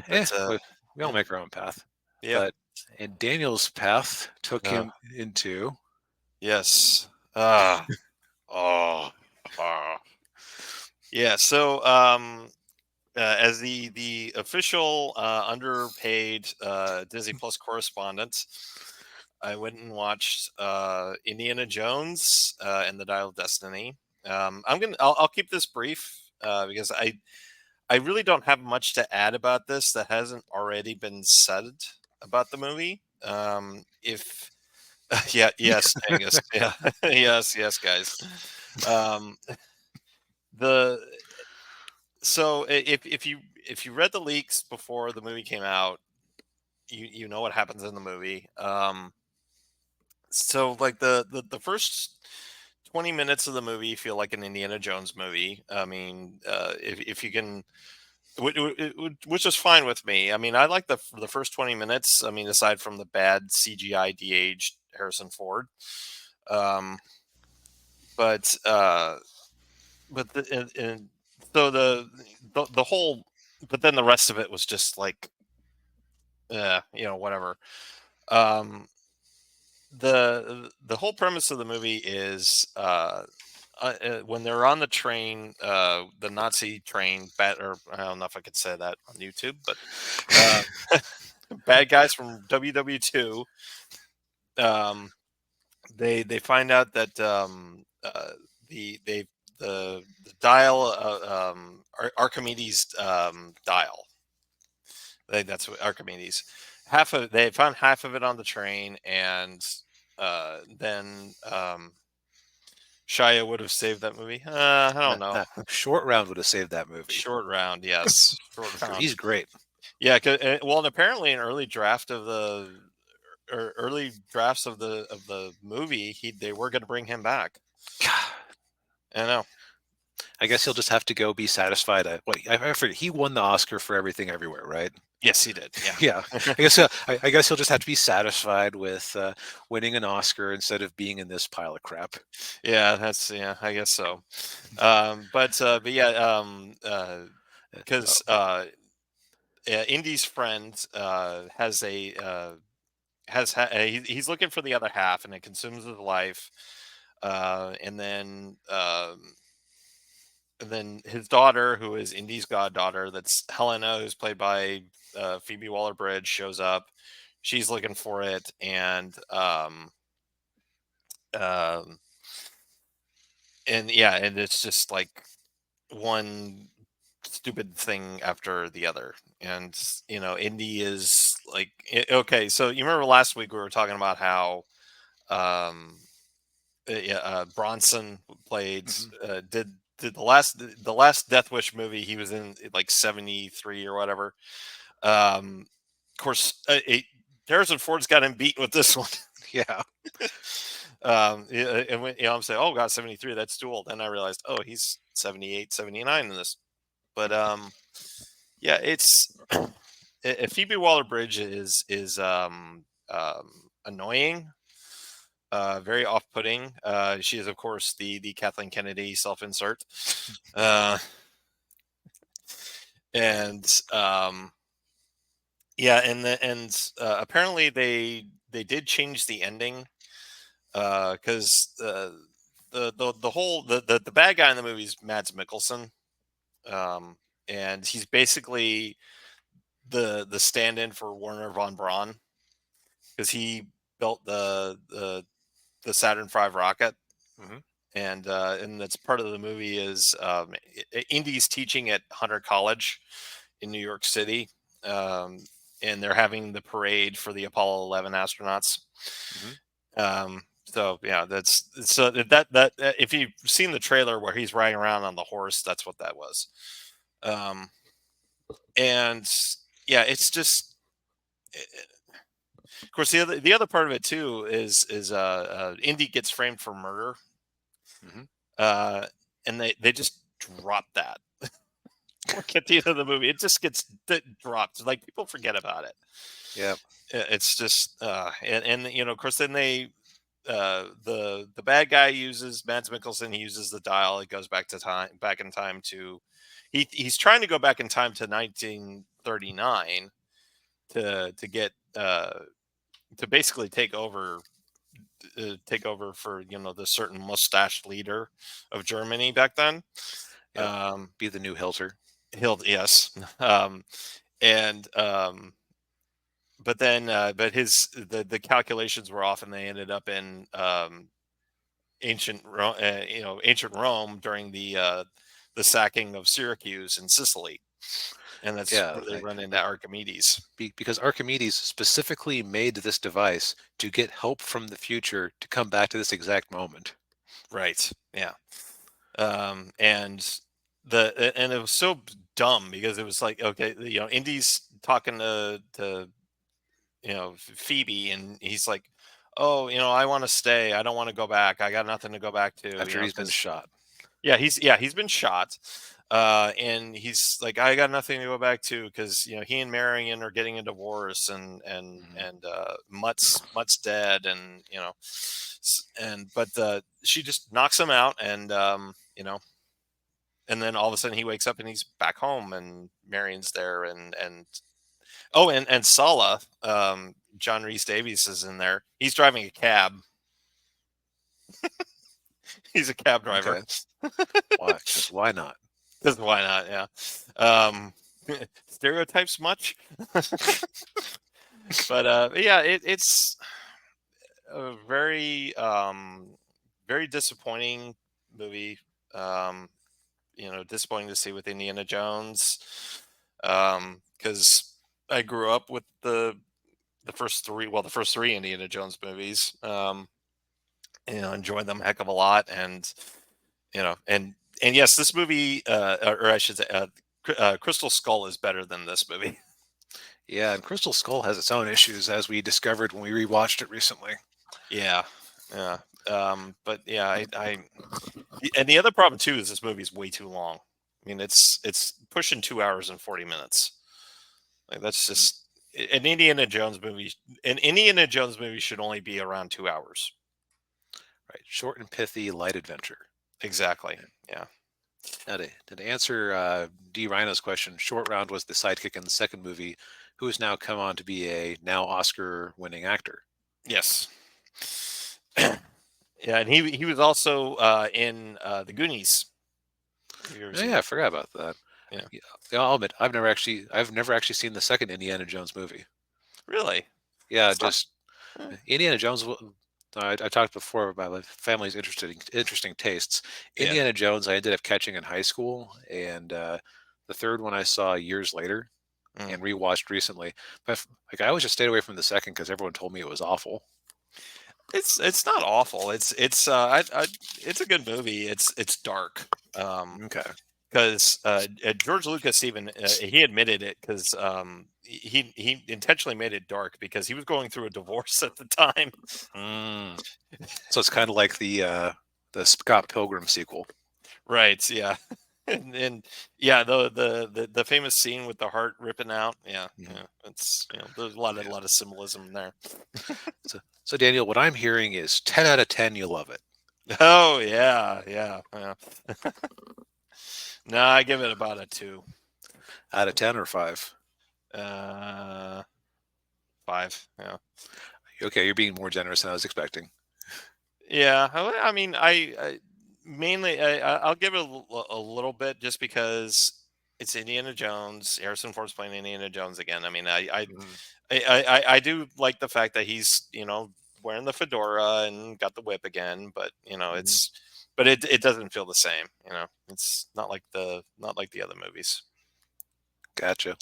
But we all make our own path. yeah, But and Daniel's path took uh, him into yes. Oh, ah. Yeah. So, as the official underpaid Disney Plus correspondent, I went and watched Indiana Jones and the Dial of Destiny. I'll keep this brief because I really don't have much to add about this that hasn't already been said about the movie. If yeah, yes, Angus, yeah, yes, guys. Um, the so if you read the leaks before the movie came out, you know what happens in the movie. So like the first 20 minutes of the movie feel like an Indiana Jones movie. I mean, if you can, which is fine with me. I mean, I like the first 20 minutes. I mean, aside from the bad CGI de-aged Harrison Ford, um, but and so the whole, but then the rest of it was just like, whatever. Um, the whole premise of the movie is when they're on the train, the Nazi train, or I don't know if I could say that on YouTube, but uh, bad guys from WW2. Um, they find out that the they the dial Archimedes dial. I think that's what Archimedes. They found half of it on the train, and then Shia would have saved that movie. I don't know. Short Round would have saved that movie. Short round, yes, short round. He's great. Yeah, well, and apparently an early draft of the or early drafts of the movie, they were going to bring him back. I know. I guess he'll just have to go be satisfied. I forget. He won the Oscar for Everything Everywhere, right? Yes, he did. Yeah. Yeah. I guess he'll just have to be satisfied with winning an Oscar instead of being in this pile of crap. Yeah, I guess so. But yeah, because Indy's friend he's looking for the other half, and it consumes his life. And then his daughter, who is Indy's goddaughter, that's Helena, who's played by Phoebe Waller-Bridge, shows up. She's looking for it, um, and yeah, and it's just like one stupid thing after the other. And Indy is like, okay, so you remember last week we were talking about how um yeah, Bronson played Mhm. did the last Death Wish movie he was in, like 73 or whatever. Of course, Harrison Ford's got him beat with this one. Yeah. Yeah, and when, I'm saying, oh god, 73, that's too old. Then I realized, oh, he's 78, 79 in this. But yeah, it's Phoebe Waller-Bridge is annoying, very off-putting. She is, of course, the Kathleen Kennedy self-insert, uh, and yeah, apparently they did change the ending because the whole the bad guy in the movie is Mads Mikkelsen, um, and he's basically the stand-in for Werner von Braun because he built the Saturn V rocket. Mhm. And that's part of the movie is Indy's teaching at Hunter College in New York City, um, and they're having the parade for the Apollo 11 astronauts. Mhm. So yeah, that's so that if you've seen the trailer where he's riding around on the horse, that's what that was. Um, and yeah, it's just, of course, the other part of it too is Indy gets framed for murder, Mhm. uh, and they just drop that. Like at the end of the movie, it just gets dropped. Like people forget about it. Yeah. It's just and of course then the bad guy uses Mads Mikkelsen. He uses the dial. It goes back in time to he's trying to go back in time to 39 to get to basically take over for the certain mustached leader of Germany back then. Yep. Um, Be the new Hilter. yes, and but then but the calculations were off, and they ended up in ancient Rome during the sacking of Syracuse in Sicily, and that's Yeah, where they run into Archimedes. because Archimedes specifically made this device to get help from the future to come back to this exact moment. Right. Yeah. And and it was so dumb because it was like, okay, Indy's talking to Phoebe, and he's like, oh, I want to stay. I don't want to go back. I got nothing to go back to. After he's been Because shot. he's been shot. And he's like, I got nothing to go back to because he and Marion are getting a divorce, Mhm. Mutt's dead, and and but she just knocks him out, and and then all of a sudden he wakes up and he's back home, and Marion's there, and oh, and Sala, John Rhys Davies is in there. He's driving a cab. He's a cab driver. Okay. Why? Because why not? Because why not? Yeah. Um, stereotypes much, but yeah, it's a very disappointing movie. Um, disappointing to see with Indiana Jones, because I grew up with the first three, well, the first three Indiana Jones movies. Enjoyed them a heck of a lot, and and yes, this movie, or I should say, Crystal Skull is better than this movie. Yeah, and Crystal Skull has its own issues, as we discovered when we rewatched it recently. Yeah, yeah. But yeah, and the other problem too is this movie is way too long. I mean, it's pushing 2 hours and 40 minutes. Like that's Mm. just an Indiana Jones movie. An Indiana Jones movie should only be around 2 hours. Right. Short and pithy, light adventure. Exactly. Yeah. Yeah. Now, to answer D. Rhino's question, Short Round was the sidekick in the second movie, who has now come on to be a now Oscar-winning actor. Yes. Yeah, and he was also in the Goonies. Have you ever Oh, seen yeah, I that? forgot about that. Yeah. Yeah, yeah, I'll admit, I've never actually seen the second Indiana Jones movie. Really? Yeah, It's not. just eh, Indiana Jones. I talked before about my family's interesting tastes. Yeah. Indiana Jones, I ended up catching in high school, and the third one I saw years later Mm. and rewatched recently. But like, I always just stayed away from the second because everyone told me it was awful. It's not awful. It's a good movie. It's dark. Okay. Because George Lucas even he admitted it, because he intentionally made it dark because he was going through a divorce at the time. Mm. So it's kind of like the Scott Pilgrim sequel. Right. Yeah. And yeah, the famous scene with the heart ripping out. Yeah. Mhm. Yeah. It's there's a lot of symbolism there. So Daniel, what I'm hearing is 10 out of 10. You love it. Oh yeah, yeah, yeah. No, I give it about a 2. Out of 10 or 5. Uh, 5. Yeah. Okay, you're being more generous than I was expecting. Yeah. I mean, I mainly I'll give it a little bit just because it's Indiana Jones. Harrison Ford's playing Indiana Jones again. I mean, Mhm. I do like the fact that he's wearing the fedora and got the whip again, but Mhm. it doesn't feel the same. It's not like the other movies. Gotcha.